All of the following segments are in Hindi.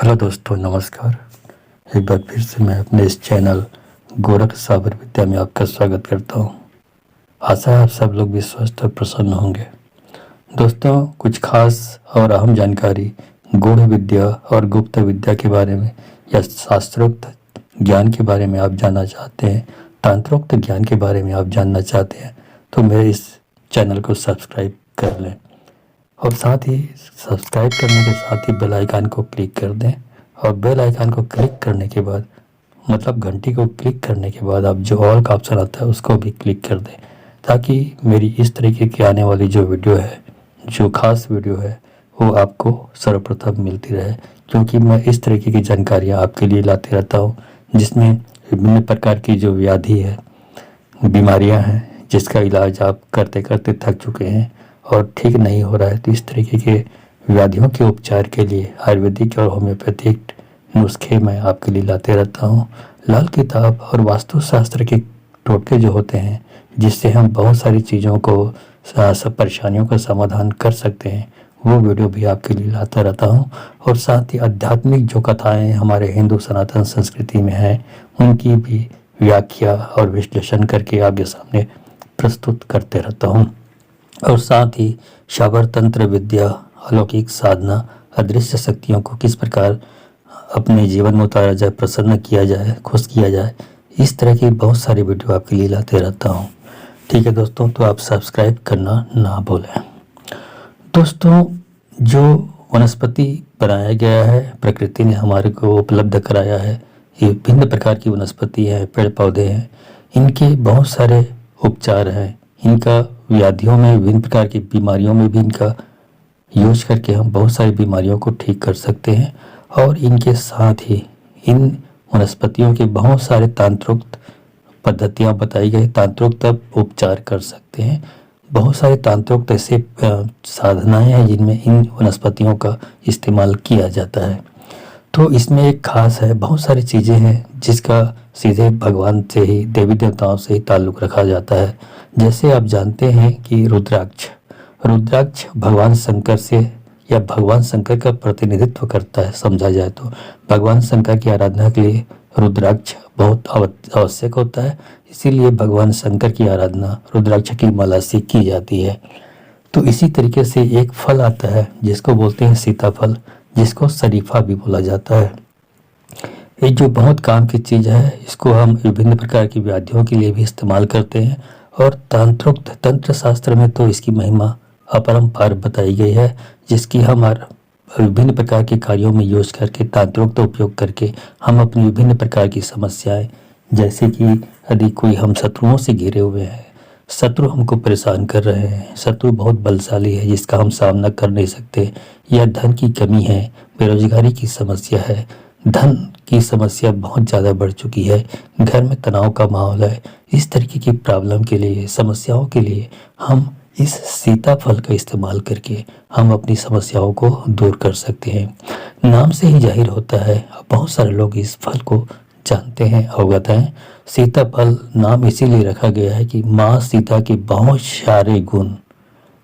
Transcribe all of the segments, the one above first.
हेलो दोस्तों, नमस्कार। एक बार फिर से मैं अपने इस चैनल गोरख साबर विद्या में आपका स्वागत करता हूँ। आशा है आप सब लोग भी स्वस्थ और प्रसन्न होंगे। दोस्तों, कुछ खास और अहम जानकारी गूढ़ विद्या और गुप्त विद्या के बारे में या शास्त्रोक्त ज्ञान के बारे में आप जानना चाहते हैं, तंत्रोक्त ज्ञान के बारे में आप जानना चाहते हैं, तो मेरे इस चैनल को सब्सक्राइब कर लें और साथ ही सब्सक्राइब करने के साथ ही बेल आइकन को क्लिक कर दें। और बेल आइकन को क्लिक करने के बाद मतलब घंटी को क्लिक करने के बाद आप जो ऑल का ऑप्शन आता है उसको भी क्लिक कर दें, ताकि मेरी इस तरीके की आने वाली जो वीडियो है, जो खास वीडियो है, वो आपको सर्वप्रथम मिलती रहे। क्योंकि मैं इस तरीके की जानकारियाँ आपके लिए लाते रहता हूँ जिसमें विभिन्न प्रकार की जो व्याधि है, बीमारियाँ हैं, जिसका इलाज आप करते करते थक चुके हैं और ठीक नहीं हो रहा है, तो इस तरीके के व्याधियों के उपचार के लिए आयुर्वेदिक और होम्योपैथिक नुस्खे मैं आपके लिए लाते रहता हूँ। लाल किताब और वास्तुशास्त्र के टोटके जो होते हैं, जिससे हम बहुत सारी चीज़ों को, सब परेशानियों का समाधान कर सकते हैं, वो वीडियो भी आपके लिए लाता रहता हूँ। और साथ ही आध्यात्मिक जो कथाएँ हमारे हिंदू सनातन संस्कृति में हैं, उनकी भी व्याख्या और विश्लेषण करके आपके सामने प्रस्तुत करते रहता हूँ। और साथ ही शाबर तंत्र विद्या, अलौकिक साधना, अदृश्य शक्तियों को किस प्रकार अपने जीवन में उतारा जाए, प्रसन्न किया जाए, खुश किया जाए, इस तरह की बहुत सारी वीडियो आपके लिए लाते रहता हूँ। ठीक है दोस्तों, तो आप सब्सक्राइब करना ना भूलें। दोस्तों, जो वनस्पति बनाया गया है, प्रकृति ने हमारे को उपलब्ध कराया है, ये भिन्न प्रकार की वनस्पति है, पेड़ पौधे हैं, इनके बहुत सारे उपचार हैं। इनका व्याधियों में, विभिन्न प्रकार की बीमारियों में भी इनका यूज करके हम बहुत सारी बीमारियों को ठीक कर सकते हैं। और इनके साथ ही इन वनस्पतियों के बहुत सारे तांत्रिक पद्धतियाँ बताई गई, तांत्रिक उपचार कर सकते हैं। बहुत सारे तांत्रिक ऐसे साधनाएं हैं जिनमें इन वनस्पतियों का इस्तेमाल किया जाता है। तो इसमें एक खास है, बहुत सारी चीज़ें हैं जिसका सीधे भगवान से ही, देवी देवताओं से ही ताल्लुक़ रखा जाता है। जैसे आप जानते हैं कि रुद्राक्ष भगवान शंकर से या भगवान शंकर का प्रतिनिधित्व करता है, समझा जाए तो। भगवान शंकर की आराधना के लिए रुद्राक्ष बहुत आवश्यक होता है, इसीलिए भगवान शंकर की आराधना रुद्राक्ष की माला से की जाती है। तो इसी तरीके से एक फल आता है जिसको बोलते हैं सीताफल, जिसको शरीफा भी बोला जाता है। ये जो बहुत काम की चीज़ है, इसको हम विभिन्न प्रकार की व्याधियों के लिए भी इस्तेमाल करते हैं। और तांत्रिक तंत्र शास्त्र में तो इसकी महिमा अपरंपार बताई गई है, जिसकी हम विभिन्न प्रकार के कार्यों में यूज करके, तांत्रिक उपयोग करके हम अपनी विभिन्न प्रकार की समस्याएं, जैसे कि यदि कोई हम शत्रुओं से घिरे हुए हैं, शत्रु हमको परेशान कर रहे हैं, शत्रु बहुत बलशाली है जिसका हम सामना कर नहीं सकते, या धन की कमी है, बेरोजगारी की समस्या है, धन की समस्या बहुत ज़्यादा बढ़ चुकी है, घर में तनाव का माहौल है, इस तरीके की प्रॉब्लम के लिए, समस्याओं के लिए हम इस सीताफल का इस्तेमाल करके हम अपनी समस्याओं को दूर कर सकते हैं। नाम से ही जाहिर होता है, बहुत सारे लोग इस फल को जानते हैं, अवगत हैं। सीताफल नाम इसीलिए रखा गया है कि माँ सीता के बहुत सारे गुण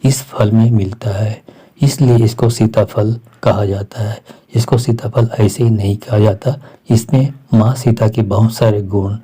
इस फल में मिलता है, इसलिए इसको सीताफल कहा जाता है। इसको सीताफल ऐसे ही नहीं कहा जाता, इसमें माँ सीता के बहुत सारे गुण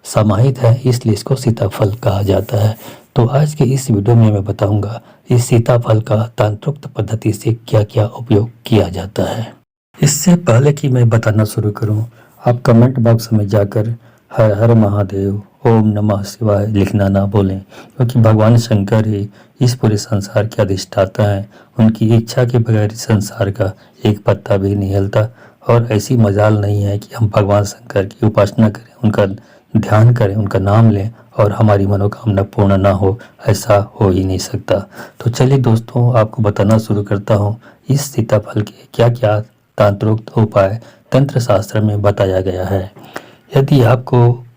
समाहित है, इसलिए इसको सीताफल कहा जाता है। तो आज के इस वीडियो में मैं बताऊंगा इस सीताफल का तांत्रिक पद्धति से क्या क्या उपयोग किया जाता है। इससे पहले कि मैं बताना शुरू करूं, आप कमेंट बॉक्स में जाकर हर हर महादेव, ओम नमः शिवाय लिखना ना भूलें, क्योंकि भगवान शंकर ही इस पूरे संसार के अधिष्ठाता हैं। उनकी इच्छा के बगैर इस संसार का एक पत्ता भी नहीं हिलता। और ऐसी मजाल नहीं है कि हम भगवान शंकर की उपासना करें, उनका ध्यान करें, उनका नाम लें और हमारी मनोकामना पूर्ण ना हो, ऐसा हो ही नहीं सकता। तो चलिए दोस्तों, आपको बताना शुरू करता हूँ इस सीताफल के क्या क्या तांत्रिक उपाय तंत्र शास्त्र में बताया गया है। यदि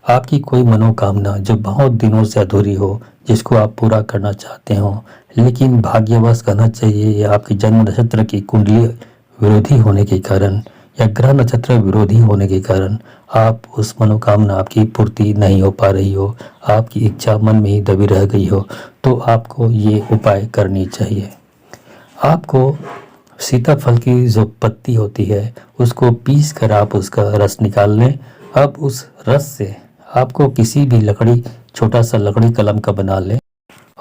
आपकी कोई मनोकामना जो बहुत दिनों से अधूरी हो, जिसको आप पूरा करना चाहते हो, लेकिन भाग्यवश कहना चाहिए या आपकी जन्म नक्षत्र की कुंडली विरोधी होने के कारण या ग्रह नक्षत्र विरोधी होने के कारण आप उस मनोकामना आपकी पूर्ति नहीं हो पा रही हो, आपकी इच्छा मन में ही दबी रह गई हो, तो आपको ये उपाय करनी चाहिए। आपको सीताफल की जो पत्ती होती है उसको पीस कर आप उसका रस निकाल लें। अब उस रस से आपको किसी भी लकड़ी, छोटा सा लकड़ी कलम का बना लें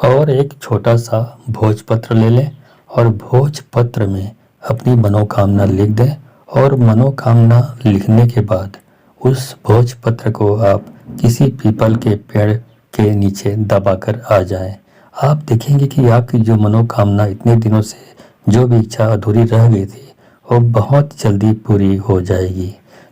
और एक छोटा सा भोजपत्र ले लें और भोजपत्र में अपनी मनोकामना लिख दें। और मनोकामना लिखने के बाद उस भोजपत्र को आप किसी पीपल के पेड़ के नीचे दबाकर आ जाएं। आप देखेंगे कि आपकी जो मनोकामना इतने दिनों से जो भी इच्छा अधूरी रह गई थी वो बहुत जल्दी पूरी हो जाएगी।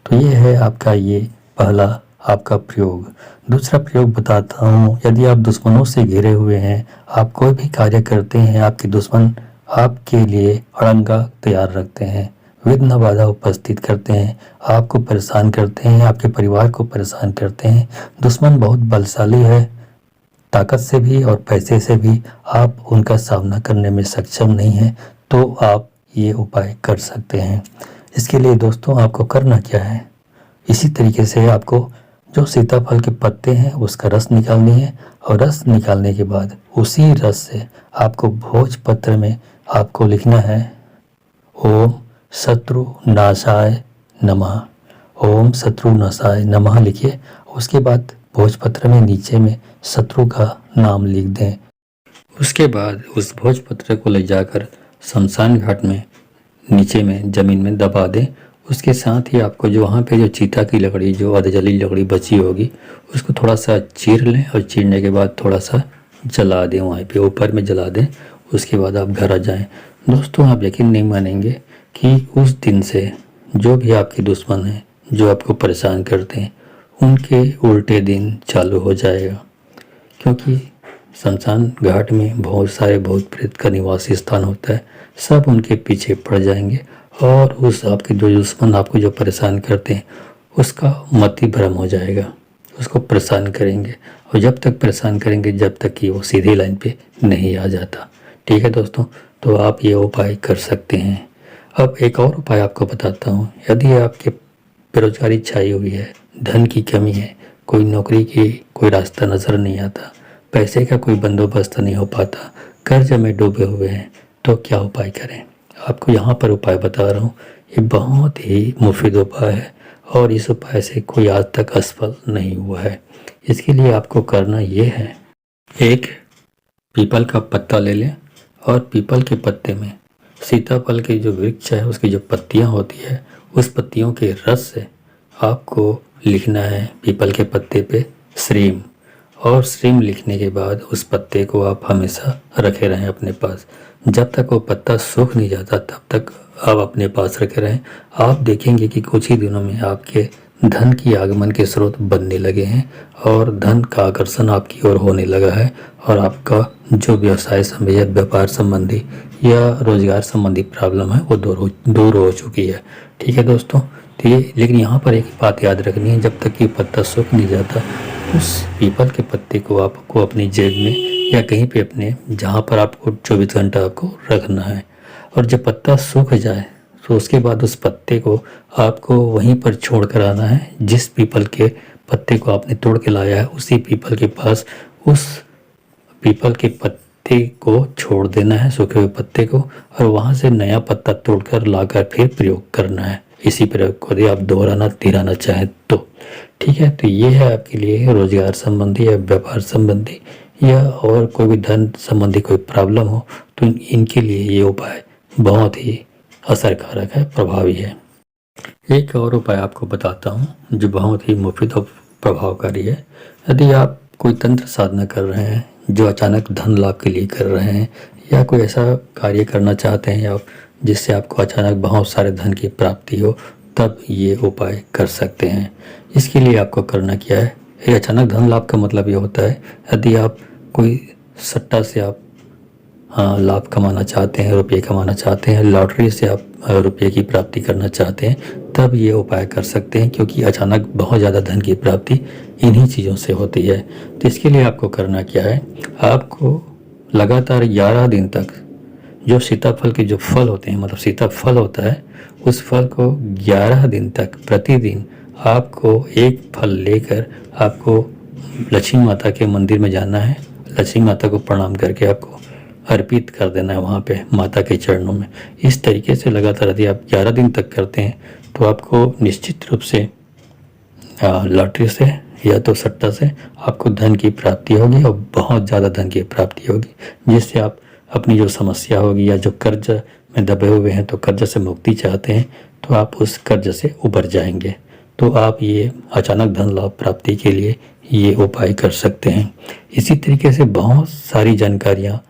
तो ये है आपका ये पहला आपका प्रयोग। दूसरा प्रयोग बताता हूँ। यदि आप दुश्मनों से घिरे हुए हैं, आप कोई भी कार्य करते हैं, आपके दुश्मन आपके लिए अड़ंगा तैयार रखते हैं, विघ्न बाधा उपस्थित करते हैं, आपको परेशान करते हैं, आपके परिवार को परेशान करते हैं। दुश्मन बहुत बलशाली है, ताकत से भी और पैसे से भी आप उनका सामना करने में सक्षम नहीं हैं। तो आप ये उपाय कर सकते हैं। इसके लिए दोस्तों आपको करना क्या है, इसी तरीके से आपको जो सीताफल के पत्ते हैं उसका रस निकालनी है और रस निकालने के बाद उसी रस से आपको भोजपत्र में आपको लिखना है ओम शत्रु नाशाय नमः। ओम शत्रु नाशाय नमः लिखिए। उसके बाद भोजपत्र में नीचे में शत्रु का नाम लिख दें। उसके बाद उस भोजपत्र को ले जाकर शमशान घाट में नीचे में ज़मीन में दबा दें। उसके साथ ही आपको जो वहाँ पे जो चीता की लकड़ी, जो अधजली लकड़ी बची होगी, उसको थोड़ा सा चीर लें और चीरने के बाद थोड़ा सा जला दें, वहाँ पे ऊपर में जला दें। उसके बाद आप घर आ जाएं। दोस्तों आप यकीन नहीं मानेंगे कि उस दिन से जो भी आपके दुश्मन हैं, जो आपको परेशान करते हैं, उनके उल्टे दिन चालू हो जाएगा। क्योंकि शमशान घाट में बहुत सारे भूत प्रेत का निवासी स्थान होता है। सब उनके पीछे पड़ जाएंगे और उस आपके जो दुश्मन आपको जो परेशान करते हैं उसका मति भ्रम हो जाएगा, उसको परेशान करेंगे और जब तक परेशान करेंगे जब तक कि वो सीधी लाइन पे नहीं आ जाता। ठीक है दोस्तों, तो आप ये उपाय कर सकते हैं। अब एक और उपाय आपको बताता हूँ। यदि आपके बेरोजगारी छाई हुई है, धन की कमी है, कोई नौकरी की कोई रास्ता नज़र नहीं आता, पैसे का कोई बंदोबस्त नहीं हो पाता, कर्ज में डूबे हुए हैं, तो क्या उपाय करें? आपको यहाँ पर उपाय बता रहा हूँ। ये बहुत ही मुफीद उपाय है और इस उपाय से कोई आज तक असफल नहीं हुआ है। इसके लिए आपको करना ये है, एक पीपल का पत्ता ले लें और पीपल के पत्ते में सीताफल के जो वृक्ष है उसकी जो पत्तियाँ होती है उस पत्तियों के रस से आपको लिखना है पीपल के पत्ते पे श्रीम। और श्रीम लिखने के बाद उस पत्ते को आप हमेशा रखे रहें अपने पास। जब तक वो पत्ता सूख नहीं जाता तब तक आप अपने पास रखे रहें। आप देखेंगे कि कुछ ही दिनों में आपके धन की आगमन के स्रोत बनने लगे हैं और धन का आकर्षण आपकी ओर होने लगा है और आपका जो व्यवसाय संबंधी, व्यापार संबंधी या रोजगार संबंधी प्रॉब्लम है वो दूर हो चुकी है। ठीक है दोस्तों, तो ये लेकिन यहाँ पर एक बात याद रखनी है, जब तक कि पत्ता सूख नहीं जाता उस पीपल के पत्ते को आपको अपनी जेब में या कहीं पे अपने जहाँ पर आपको 24 घंटा आपको रखना है। और जब पत्ता सूख जाए तो उसके बाद उस पत्ते को आपको वहीं पर छोड़ कर आना है। जिस पीपल के पत्ते को आपने तोड़ के लाया है उसी पीपल के पास उस पीपल के पत्ते को छोड़ देना है, सूखे हुए पत्ते को, और वहाँ से नया पत्ता तोड़कर लाकर फिर प्रयोग करना है। इसी प्रयोग को यदि आप दोहराना तिराना चाहें तो। ठीक है, तो ये है आपके लिए रोजगार संबंधी या व्यापार संबंधी या और कोई भी धन संबंधी कोई प्रॉब्लम हो तो इनके लिए ये उपाय बहुत ही असरकारक है, प्रभावी है। एक और उपाय आपको बताता हूँ जो बहुत ही मुफीद और प्रभावकारी है। यदि आप कोई तंत्र साधना कर रहे हैं, जो अचानक धन लाभ के लिए कर रहे हैं, या कोई ऐसा कार्य करना चाहते हैं आप जिससे आपको अचानक बहुत सारे धन की प्राप्ति हो, तब ये उपाय कर सकते हैं। इसके लिए आपको करना क्या है, ये अचानक धन लाभ का मतलब ये होता है यदि आप कोई सट्टा से आप लाभ कमाना चाहते हैं, रुपये कमाना चाहते हैं, लॉटरी से आप रुपये की प्राप्ति करना चाहते हैं, तब ये उपाय कर सकते हैं। क्योंकि अचानक बहुत ज़्यादा धन की प्राप्ति इन्हीं चीज़ों से होती है। तो इसके लिए आपको करना क्या है, आपको लगातार 11 दिन तक जो सीताफल के जो फल होते हैं, मतलब सीताफल होता है, उस फल को 11 दिन तक प्रतिदिन आपको एक फल लेकर आपको लक्ष्मी माता के मंदिर में जाना है। लक्ष्मी माता को प्रणाम करके आपको अर्पित कर देना है वहाँ पे माता के चरणों में। इस तरीके से लगातार यदि आप 11 दिन तक करते हैं तो आपको निश्चित रूप से लॉटरी से या तो सट्टा से आपको धन की प्राप्ति होगी और बहुत ज़्यादा धन की प्राप्ति होगी, जिससे आप अपनी जो समस्या होगी या जो कर्ज में दबे हुए हैं तो कर्ज से मुक्ति चाहते हैं तो आप उस कर्ज से उबर जाएंगे। तो आप ये अचानक धन लाभ प्राप्ति के लिए ये उपाय कर सकते हैं। इसी तरीके से बहुत सारी जानकारियाँ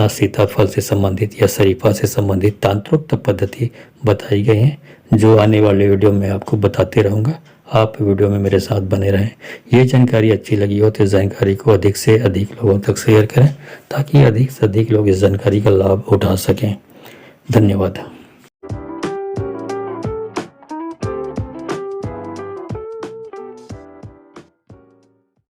सीताफल से संबंधित या शरीफा से संबंधित तांत्रिक पद्धति बताई गई हैं, जो आने वाले वीडियो में आपको बताते रहूँगा। आप वीडियो में मेरे साथ बने रहें। ये जानकारी अच्छी लगी हो तो इस जानकारी को अधिक से अधिक लोगों तक शेयर करें ताकि अधिक से अधिक लोग इस जानकारी का लाभ उठा सकें। धन्यवाद।